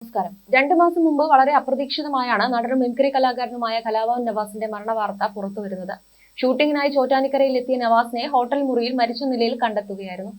നമസ്കാരം. 2 മാസം മുമ്പ് വളരെ അപ്രതീക്ഷിതമായാണ് നടനും മിമിക്രി കലാകാരനുമായ കലാഭവൻ നവാസിന്റെ മരണവാർത്ത പുറത്തുവരുന്നത്. ഷൂട്ടിങ്ങിനായി ചോറ്റാനിക്കരയിൽ എത്തിയ നവാസിനെ ഹോട്ടൽ മുറിയിൽ മരിച്ച നിലയിൽ കണ്ടെത്തുകയായിരുന്നു.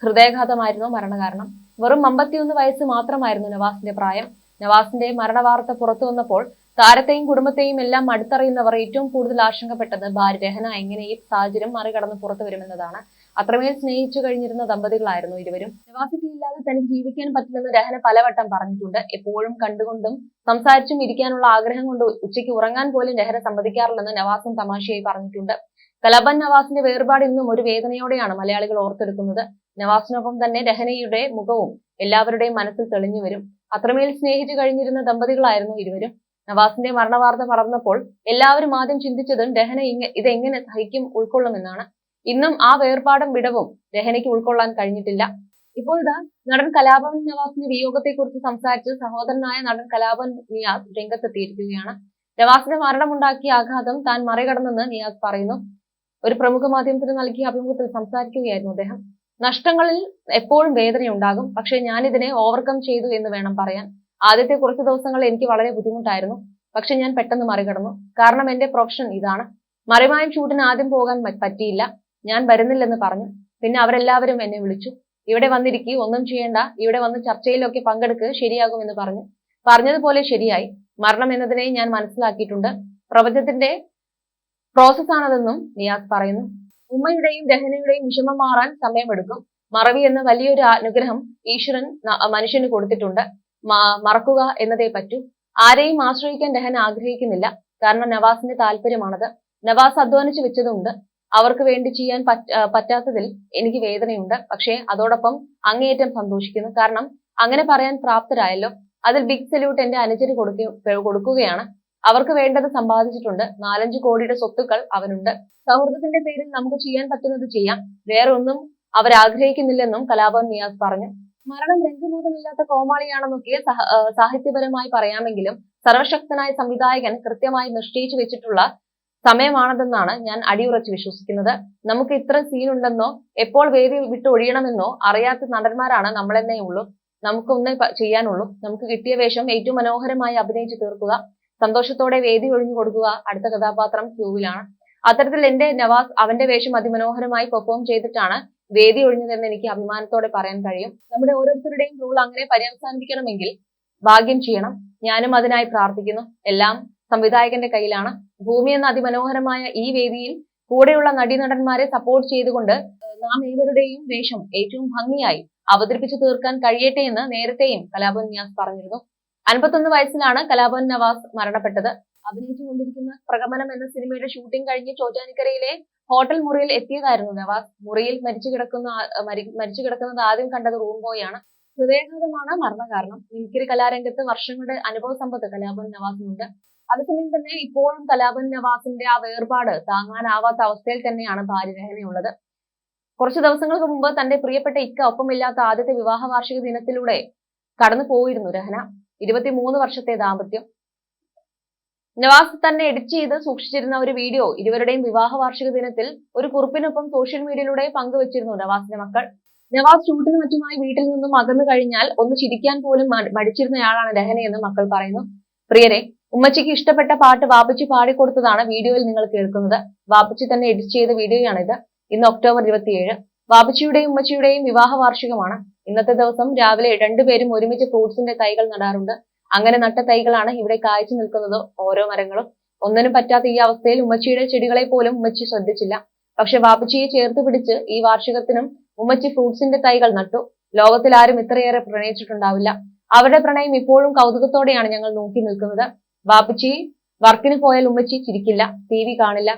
ഹൃദയാഘാതമായിരുന്നു മരണകാരണം. വെറും 51 വയസ്സ് മാത്രമായിരുന്നു നവാസിന്റെ പ്രായം. നവാസിന്റെ മരണവാർത്ത പുറത്തുവന്നപ്പോൾ താരത്തെയും കുടുംബത്തെയും എല്ലാം അടുത്തറിയുന്നവർ ഏറ്റവും കൂടുതൽ ആശങ്കപ്പെട്ടത് ഭാര്യ രഹന എങ്ങനെ ഈ സാഹചര്യം മറികടന്ന് പുറത്തു വരുമെന്നതാണ്. അത്രമേൽ സ്നേഹിച്ചു കഴിഞ്ഞിരുന്ന ദമ്പതികളായിരുന്നു ഇരുവരും. നവാസിക്ക് ഇല്ലാതെ തനിക്ക് ജീവിക്കാൻ പറ്റില്ലെന്ന് രഹന പലവട്ടം പറഞ്ഞിട്ടുണ്ട്. എപ്പോഴും കണ്ടുകൊണ്ടും സംസാരിച്ചും ഇരിക്കാനുള്ള ആഗ്രഹം കൊണ്ട് ഉച്ചയ്ക്ക് ഉറങ്ങാൻ പോലും രഹന സമ്മതിക്കാറില്ലെന്ന് നവാസും തമാശയായി പറഞ്ഞിട്ടുണ്ട്. കലാഭവൻ നവാസിന്റെ വേർപാട് ഇന്നും ഒരു വേദനയോടെയാണ് മലയാളികൾ ഓർത്തെടുക്കുന്നത്. നവാസിനൊപ്പം തന്നെ രഹനയുടെ മുഖവും എല്ലാവരുടെയും മനസ്സിൽ തെളിഞ്ഞു വരും. അത്രമേൽ സ്നേഹിച്ചു കഴിഞ്ഞിരുന്ന ദമ്പതികളായിരുന്നു ഇരുവരും. നവാസിന്റെ മരണവാർത്ത പടർന്നപ്പോൾ എല്ലാവരും ആദ്യം ചിന്തിച്ചതും രഹന ഇതെങ്ങനെ സഹിക്കും, ഉൾക്കൊള്ളുമെന്നാണ്. ഇന്നും ആ വേർപാടും വിടവും രഹനയ്ക്ക് ഉൾക്കൊള്ളാൻ കഴിഞ്ഞിട്ടില്ല. ഇപ്പോഴിതാ നടൻ കലാഭവൻ നവാസിന്റെ വിയോഗത്തെക്കുറിച്ച് സംസാരിച്ച് സഹോദരനായ നടൻ കലാഭവൻ നിയാസ് രംഗത്തെത്തിയിരിക്കുകയാണ്. നവാസിന്റെ മരണമുണ്ടാക്കിയ ആഘാതം താൻ മറികടന്നെന്ന് നിയാസ് പറയുന്നു. ഒരു പ്രമുഖ മാധ്യമത്തിന് നൽകിയ അഭിമുഖത്തിൽ സംസാരിക്കുകയായിരുന്നു അദ്ദേഹം. നഷ്ടങ്ങളിൽ എപ്പോഴും വേദനയുണ്ടാകും, പക്ഷേ ഞാനിതിനെ ഓവർകം ചെയ്തു എന്ന് വേണം പറയാൻ. ആദ്യത്തെ കുറച്ച് ദിവസങ്ങൾ എനിക്ക് വളരെ ബുദ്ധിമുട്ടായിരുന്നു, പക്ഷെ ഞാൻ പെട്ടെന്ന് മറികടന്നു. കാരണം എന്റെ പ്രൊഫഷൻ ഇതാണ്. മറിമായം ഷൂട്ടിന് ആദ്യം പോകാൻ പറ്റിയില്ല. ഞാൻ വരുന്നില്ലെന്ന് പറഞ്ഞു. പിന്നെ അവരെല്ലാവരും എന്നെ വിളിച്ചു. ഇവിടെ വന്നിരിക്കി, ഒന്നും ചെയ്യേണ്ട, ഇവിടെ വന്ന് ചർച്ചയിലൊക്കെ പങ്കെടുക്ക്, ശരിയാകുമെന്ന് പറഞ്ഞു. പറഞ്ഞതുപോലെ ശരിയായി. മരണം എന്നതിനെ ഞാൻ മനസ്സിലാക്കിയിട്ടുണ്ട്. പ്രപഞ്ചത്തിന്റെ പ്രോസസ്സാണതെന്നും നിയാസ് പറയുന്നു. ഉമ്മയുടെയും രഹനയുടെയും വിഷമം മാറാൻ സമയമെടുക്കും. മറവി എന്ന വലിയൊരു അനുഗ്രഹം ഈശ്വരൻ മനുഷ്യന് കൊടുത്തിട്ടുണ്ട്. മറക്കുക എന്നതേ പറ്റൂ. ആരെയും ആശ്രയിക്കാൻ രഹന ആഗ്രഹിക്കുന്നില്ല. കാരണം നവാസിന്റെ താല്പര്യമാണത്. നവാസ് അധ്വാനിച്ചു വെച്ചതുണ്ട്. അവർക്ക് വേണ്ടി ചെയ്യാൻ പറ്റാത്തതിൽ എനിക്ക് വേദനയുണ്ട്. പക്ഷേ അതോടൊപ്പം അങ്ങേയറ്റം സന്തോഷിക്കുന്നു. കാരണം അങ്ങനെ പറയാൻ പ്രാപ്തരായല്ലോ. അതിൽ ബിഗ് സല്യൂട്ട് എന്റെ അനുജന് കൊടുക്കുകയാണ്. അവർക്ക് വേണ്ടത് സമ്പാദിച്ചിട്ടുണ്ട്. 4-5 കോടിയുടെ സ്വത്തുക്കൾ അവനുണ്ട്. സൗഹൃദത്തിന്റെ പേരിൽ നമുക്ക് ചെയ്യാൻ പറ്റുന്നത് ചെയ്യാം. വേറെ ഒന്നും അവരാഗ്രഹിക്കുന്നില്ലെന്നും കലാഭവൻ നിയാസ് പറഞ്ഞു. മരണം രംഗബോധമില്ലാത്ത കോമാളിയാണെന്നൊക്കെ സാഹിത്യപരമായി പറയാമെങ്കിലും സർവശക്തനായ സംവിധായകൻ കൃത്യമായി നിശ്ചയിച്ചു വെച്ചിട്ടുള്ള സമയമാണതെന്നാണ് ഞാൻ അടിയുറച്ച് വിശ്വസിക്കുന്നത്. നമുക്ക് ഇത്ര സീനുണ്ടെന്നോ എപ്പോൾ വേദി വിട്ട് ഒഴിയണമെന്നോ അറിയാത്ത നടന്മാരാണ് നമ്മളെന്നേ ഉള്ളൂ. നമുക്കൊന്നേ ചെയ്യാനുള്ളൂ. നമുക്ക് കിട്ടിയ വേഷം ഏറ്റവും മനോഹരമായി അഭിനയിച്ചു തീർക്കുക, സന്തോഷത്തോടെ വേദി ഒഴിഞ്ഞു കൊടുക്കുക. അടുത്ത കഥാപാത്രം ക്യൂവിലാണ്. അത്തരത്തിൽ എന്റെ നവാസ് അവന്റെ വേഷം അതിമനോഹരമായി പെർഫോം ചെയ്തിട്ടാണ് വേദി ഒഴിഞ്ഞതെന്ന് എനിക്ക് അഭിമാനത്തോടെ പറയാൻ കഴിയും. നമ്മുടെ ഓരോരുത്തരുടെയും റോൾ അങ്ങനെ പര്യവസാനിപ്പിക്കണമെങ്കിൽ ഭാഗ്യം ചെയ്യണം. ഞാനും അതിനായി പ്രാർത്ഥിക്കുന്നു. എല്ലാം സംവിധായകന്റെ കയ്യിലാണ്. ഭൂമി എന്ന അതിമനോഹരമായ ഈ വേദിയിൽ കൂടെയുള്ള നടീനടന്മാരെ സപ്പോർട്ട് ചെയ്തുകൊണ്ട് നാം ഏവരുടെയും വേഷം ഏറ്റവും ഭംഗിയായി അവതരിപ്പിച്ചു തീർക്കാൻ കഴിയട്ടെ എന്ന് നേരത്തെയും കലാഭവൻ നിയാസ് പറഞ്ഞിരുന്നു. 51 വയസ്സിലാണ് കലാഭവൻ നവാസ് മരണപ്പെട്ടത്. അഭിനയിച്ചുകൊണ്ടിരിക്കുന്ന പ്രകമനം എന്ന സിനിമയുടെ ഷൂട്ടിംഗ് കഴിഞ്ഞ് ചോറ്റാനിക്കരയിലെ ഹോട്ടൽ മുറിയിൽ എത്തിയതായിരുന്നു നവാസ്. മുറിയിൽ മരിച്ചു കിടക്കുന്നത് ആദ്യം കണ്ടത് റൂം ബോയാണ്. ഹൃദയാഘാതമാണ് മരണകാരണം. മിമിക്രി കലാരംഗത്ത് വർഷങ്ങളുടെ അനുഭവ സമ്പത്ത് കലാഭവൻ നവാസിനുണ്ട്. അതേസമയം തന്നെ ഇപ്പോഴും കലാഭവൻ നവാസിന്റെ ആ വേർപാട് താങ്ങാനാവാത്ത അവസ്ഥയിൽ തന്നെയാണ് ഭാര്യ രഹനയുള്ളത്. കുറച്ചു ദിവസങ്ങൾക്ക് മുമ്പ് തന്റെ പ്രിയപ്പെട്ട ഇക്ക ഒപ്പമില്ലാത്ത ആദ്യത്തെ വിവാഹ വാർഷിക ദിനത്തിലൂടെ കടന്നു പോയിരുന്നു രഹന. 23 വർഷത്തെ ദാമ്പത്യം. നവാസ് തന്നെ എഡിറ്റ് ചെയ്ത് സൂക്ഷിച്ചിരുന്ന ഒരു വീഡിയോ ഇരുവരുടെയും വിവാഹ വാർഷിക ദിനത്തിൽ ഒരു കുറിപ്പിനൊപ്പം സോഷ്യൽ മീഡിയയിലൂടെ പങ്കുവച്ചിരുന്നു നവാസിന്റെ മക്കൾ. നവാസ് ഷൂട്ടിന് മറ്റുമായി വീട്ടിൽ നിന്നും അകന്നു കഴിഞ്ഞാൽ ഒന്ന് ചിരിക്കാൻ പോലും മടിച്ചിരുന്നയാളാണ് രഹനയെന്ന് മക്കൾ പറയുന്നു. പ്രിയരെ, ഉമ്മച്ചിക്ക് ഇഷ്ടപ്പെട്ട പാട്ട് വാപ്പച്ചി പാടിക്കൊടുത്തതാണ് വീഡിയോയിൽ നിങ്ങൾ കേൾക്കുന്നത്. വാപ്പച്ചി തന്നെ എഡിറ്റ് ചെയ്ത വീഡിയോയാണിത്. ഇന്ന് ഒക്ടോബർ 27. വാപ്പച്ചിയുടെയും ഉമ്മച്ചിയുടെയും വിവാഹ വാർഷികമാണ്. ഇന്നത്തെ ദിവസം രാവിലെ രണ്ടുപേരും ഒരുമിച്ച് ഫ്രൂട്ട്സിന്റെ തൈകൾ നടാറുണ്ട്. അങ്ങനെ നട്ട തൈകളാണ് ഇവിടെ കായ്ച്ചു നിൽക്കുന്നത്. ഓരോ മരങ്ങളും. ഒന്നിനും പറ്റാത്ത ഈ അവസ്ഥയിൽ ഉമ്മച്ചിയുടെ ചെടികളെ പോലും ഉമ്മച്ചി ശ്രദ്ധിച്ചില്ല. പക്ഷെ വാപ്പച്ചിയെ ചേർത്ത് പിടിച്ച് ഈ വാർഷികത്തിനും ഉമ്മച്ചി ഫ്രൂട്ട്സിന്റെ തൈകൾ നട്ടു. ലോകത്തിൽ ആരും ഇത്രയേറെ പ്രണയിച്ചിട്ടുണ്ടാവില്ല. അവരുടെ പ്രണയം ഇപ്പോഴും കൗതുകത്തോടെയാണ് ഞങ്ങൾ നോക്കി നിൽക്കുന്നത്. വാപ്പച്ചി വർക്കിന് പോയാൽ ഉമ്മച്ചി ചിരിക്കില്ല, TV കാണില്ല,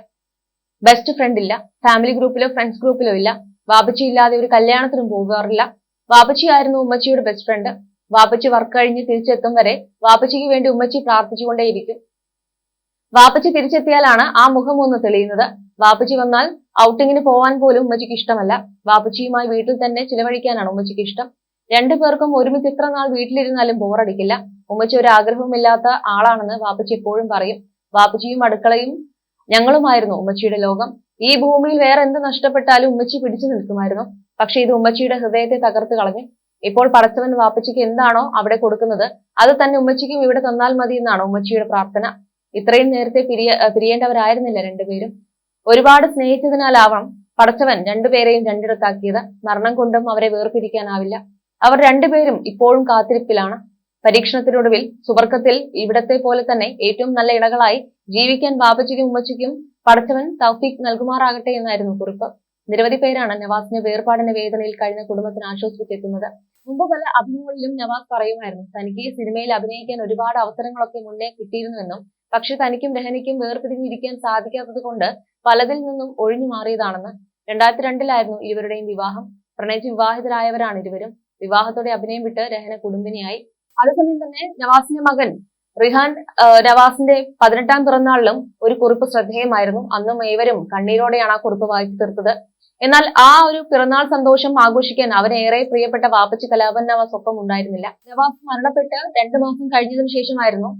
ബെസ്റ്റ് ഫ്രണ്ട് ഇല്ല, ഫാമിലി ഗ്രൂപ്പിലോ ഫ്രണ്ട്സ് ഗ്രൂപ്പിലോ ഇല്ല. വാപ്പച്ചി ഇല്ലാതെ ഒരു കല്യാണത്തിനും പോകാറില്ല. വാപ്പച്ചി ആയിരുന്നു ഉമ്മച്ചിയുടെ ബെസ്റ്റ് ഫ്രണ്ട്. വാപ്പച്ചി വർക്ക് കഴിഞ്ഞ് തിരിച്ചെത്തും വരെ വാപ്പച്ചിക്ക് വേണ്ടി ഉമ്മച്ചി പ്രാർത്ഥിച്ചുകൊണ്ടേയിരിക്കും. വാപ്പച്ചി തിരിച്ചെത്തിയാലാണ് ആ മുഖം ഒന്ന് തെളിയുന്നത്. വാപ്പച്ചി വന്നാൽ ഔട്ടിങ്ങിന് പോവാൻ പോലും ഉമ്മച്ചിക്ക് ഇഷ്ടമല്ല. വാപ്പച്ചിയുമായി വീട്ടിൽ തന്നെ ചിലവഴിക്കാനാണ് ഉമ്മച്ചിക്ക് ഇഷ്ടം. രണ്ടുപേർക്കും ഒരുമിച്ച് ഇത്ര നാൾ വീട്ടിലിരുന്നാലും ബോറടിക്കില്ല. ഉമ്മച്ചി ഒരു ആഗ്രഹവുമില്ലാത്ത ആളാണെന്ന് വാപ്പച്ചി എപ്പോഴും പറയും. വാപ്പച്ചിയും അടുക്കളയും ഞങ്ങളുമായിരുന്നു ഉമ്മച്ചിയുടെ ലോകം. ഈ ഭൂമിയിൽ വേറെ എന്ത് നഷ്ടപ്പെട്ടാലും ഉമ്മച്ചി പിടിച്ചു നിൽക്കുമായിരുന്നു. പക്ഷെ ഇത് ഉമ്മച്ചിയുടെ ഹൃദയത്തെ തകർത്ത് കളഞ്ഞു. ഇപ്പോൾ പടച്ചവൻ വാപ്പച്ചിക്ക് എന്താണോ അവിടെ കൊടുക്കുന്നത് അത് തന്നെ ഉമ്മച്ചിക്കും ഇവിടെ തന്നാൽ മതി എന്നാണ് ഉമ്മച്ചിയുടെ പ്രാർത്ഥന. ഇത്രയും നേരത്തെ പിരിയേണ്ടവരായിരുന്നില്ല രണ്ടുപേരും. ഒരുപാട് സ്നേഹിച്ചതിനാലാവാം പടച്ചവൻ രണ്ടുപേരെയും രണ്ടിടത്താക്കിയത്. മരണം കൊണ്ടും അവരെ വേർപിരിക്കാനാവില്ല. അവർ രണ്ടുപേരും ഇപ്പോഴും കാത്തിരിപ്പിലാണ്. പരീക്ഷണത്തിനൊടുവിൽ സുബർക്കത്തിൽ ഇവിടത്തെ പോലെ തന്നെ ഏറ്റവും നല്ല ഇണകളായി ജീവിക്കാൻ വാപ്പച്ചിക്കും ഉമ്മച്ചിക്കും പടച്ചവൻ തൗഫീഖ് നൽകുമാറാകട്ടെ എന്നായിരുന്നു കുറിപ്പ്. നിരവധി പേരാണ് നവാസിന്റെ വേർപാടിന്റെ വേദനയിൽ കഴിഞ്ഞ കുടുംബത്തിന് ആശ്വസിപ്പിച്ചെത്തുന്നത്. മുമ്പ് പല അഭിമുഖങ്ങളിലും നവാസ് പറയുമായിരുന്നു തനിക്ക് ഈ സിനിമയിൽ അഭിനയിക്കാൻ ഒരുപാട് അവസരങ്ങളൊക്കെ മുന്നേ കിട്ടിയിരുന്നുവെന്നും പക്ഷെ തനിക്കും രഹനയ്ക്കും വേർപിരിഞ്ഞിരിക്കാൻ സാധിക്കാത്തത് കൊണ്ട് പലതിൽ നിന്നും ഒഴിഞ്ഞു മാറിയതാണെന്ന്. 2002 ഇരുവരുടെയും വിവാഹം. പ്രണയിച്ച് വിവാഹിതരായവരാണ് ഇരുവരും. വിവാഹത്തോടെ അഭിനയം വിട്ട് രഹന കുടുംബിനിയായി. അതേസമയം തന്നെ നവാസിന്റെ മകൻ റിഹാൻ നവാസിന്റെ 18ാം പിറന്നാളിലും ഒരു കുറിപ്പ് ശ്രദ്ധേയമായിരുന്നു. അന്നും ഏവരും കണ്ണീരോടെയാണ് ആ കുറിപ്പ് വായിച്ചു തീർത്തത്. എന്നാൽ ആ ഒരു പിറന്നാൾ സന്തോഷം ആഘോഷിക്കാൻ അവനേറെ പ്രിയപ്പെട്ട വാപ്പച്ചി കലാഭവൻ നവാസ് ഒപ്പം ഉണ്ടായിരുന്നില്ല. നവാസ് മരണപ്പെട്ട് 2 മാസം കഴിഞ്ഞതിനു ശേഷമായിരുന്നു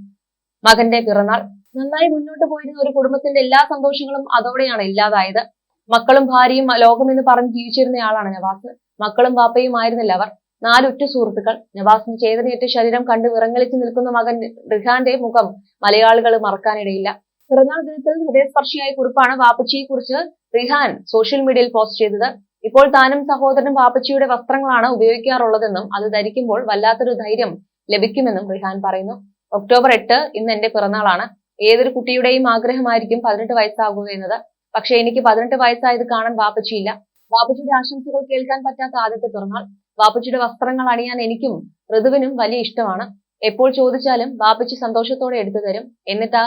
മകന്റെ പിറന്നാൾ. നന്നായി മുന്നോട്ട് പോയിരുന്ന ഒരു കുടുംബത്തിന്റെ എല്ലാ സന്തോഷങ്ങളും അതോടെയാണ് ഇല്ലാതായത്. മക്കളും ഭാര്യയും ലോകമെന്ന് പറഞ്ഞ് ജീവിച്ചിരുന്നയാളാണ് നവാസ്. മക്കളും വാപ്പയും ആയിരുന്നില്ല അവർ. 4 ഉറ്റ സുഹൃത്തുക്കൾ. നവാസിന്റെ ചേതനയേറ്റ ശരീരം കണ്ട് വിറങ്ങലിച്ചു നിൽക്കുന്ന മകൻ റിഹാന്റെ മുഖം മലയാളികൾ മറക്കാനിടയില്ല. പിറന്നാൾ ദിനത്തിൽ ഹൃദയസ്പർശിയായ കുറിപ്പാണ് വാപ്പച്ചിയെ കുറിച്ച് റിഹാൻ സോഷ്യൽ മീഡിയയിൽ പോസ്റ്റ് ചെയ്തത്. ഇപ്പോൾ താനും സഹോദരനും വാപ്പച്ചിയുടെ വസ്ത്രങ്ങളാണ് ഉപയോഗിക്കാറുള്ളതെന്നും അത് ധരിക്കുമ്പോൾ വല്ലാത്തൊരു ധൈര്യം ലഭിക്കുമെന്നും റിഹാൻ പറയുന്നു. ഒക്ടോബർ 8 ഇന്ന് എന്റെ പിറന്നാളാണ്. ഏതൊരു കുട്ടിയുടെയും ആഗ്രഹമായിരിക്കും 18 വയസ്സാകുക എന്നത്. പക്ഷെ എനിക്ക് 18 വയസ്സായത് കാണാൻ വാപ്പച്ചിയില്ല. വാപ്പച്ചിയുടെ ആശംസകൾ കേൾക്കാൻ പറ്റാത്ത ആദ്യത്തെ പിറന്നാൾ. വാപ്പച്ചിയുടെ വസ്ത്രങ്ങൾ അണിയാൻ എനിക്കും ഋതുവിനും വലിയ ഇഷ്ടമാണ്. എപ്പോൾ ചോദിച്ചാലും വാപ്പച്ചി സന്തോഷത്തോടെ എടുത്തു തരും. എന്നിട്ടാ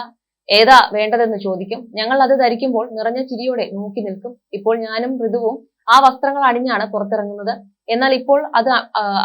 ഏതാ വേണ്ടതെന്ന് ചോദിക്കും. ഞങ്ങൾ അത് ധരിക്കുമ്പോൾ നിറഞ്ഞ ചിരിയോടെ നോക്കി നിൽക്കും. ഇപ്പോൾ ഞാനും ഋതുവും ആ വസ്ത്രങ്ങൾ അണിഞ്ഞാണ് പുറത്തിറങ്ങുന്നത്. എന്നാൽ ഇപ്പോൾ അത്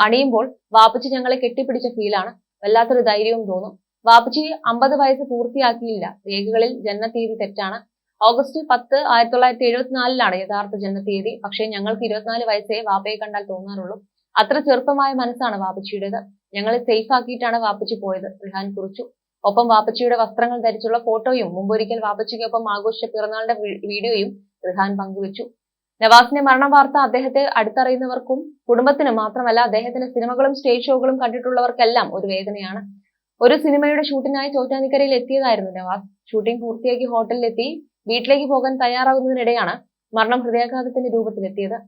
അണിയുമ്പോൾ വാപ്പച്ചി ഞങ്ങളെ കെട്ടിപ്പിടിച്ച ഫീലാണ്. വല്ലാത്തൊരു ധൈര്യവും തോന്നും. വാപ്പച്ചി 50 വയസ്സ് പൂർത്തിയാക്കിയില്ല. രേഖകളിൽ ജനനത്തീയതി തെറ്റാണ്. ഓഗസ്റ്റ് 10, 1974 യഥാർത്ഥ ജനനത്തീയതി. പക്ഷേ ഞങ്ങൾക്ക് 24 വയസ്സേ വാപ്പയെ കണ്ടാൽ തോന്നാറുള്ളൂ. അത്ര ചെറുപ്പമായ മനസ്സാണ് വാപ്പച്ചിയുടേത്. ഞങ്ങളെ സേഫ് ആക്കിയിട്ടാണ് വാപ്പച്ചി പോയത്, റിഹാൻ കുറിച്ചു. ഒപ്പം വാപ്പച്ചിയുടെ വസ്ത്രങ്ങൾ ധരിച്ചുള്ള ഫോട്ടോയും മുമ്പൊരിക്കൽ വാപ്പച്ചിക്കൊപ്പം ആഘോഷിച്ച പിറന്നാളിന്റെ വീഡിയോയും റിഹാൻ പങ്കുവച്ചു. നവാസിന്റെ മരണ വാർത്ത അദ്ദേഹത്തെ അടുത്തറിയുന്നവർക്കും കുടുംബത്തിനും മാത്രമല്ല അദ്ദേഹത്തിന്റെ സിനിമകളും സ്റ്റേജ് ഷോകളും കണ്ടിട്ടുള്ളവർക്കെല്ലാം ഒരു വേദനയാണ്. ഒരു സിനിമയുടെ ഷൂട്ടിനായി ചോറ്റാനിക്കരയിൽ എത്തിയതായിരുന്നു നവാസ്. ഷൂട്ടിംഗ് പൂർത്തിയാക്കി ഹോട്ടലിലെത്തി വീട്ടിലേക്ക് പോകാൻ തയ്യാറാകുന്നതിനിടെയാണ് മരണം ഹൃദയാഘാതത്തിന്റെ രൂപത്തിലെത്തിയത്.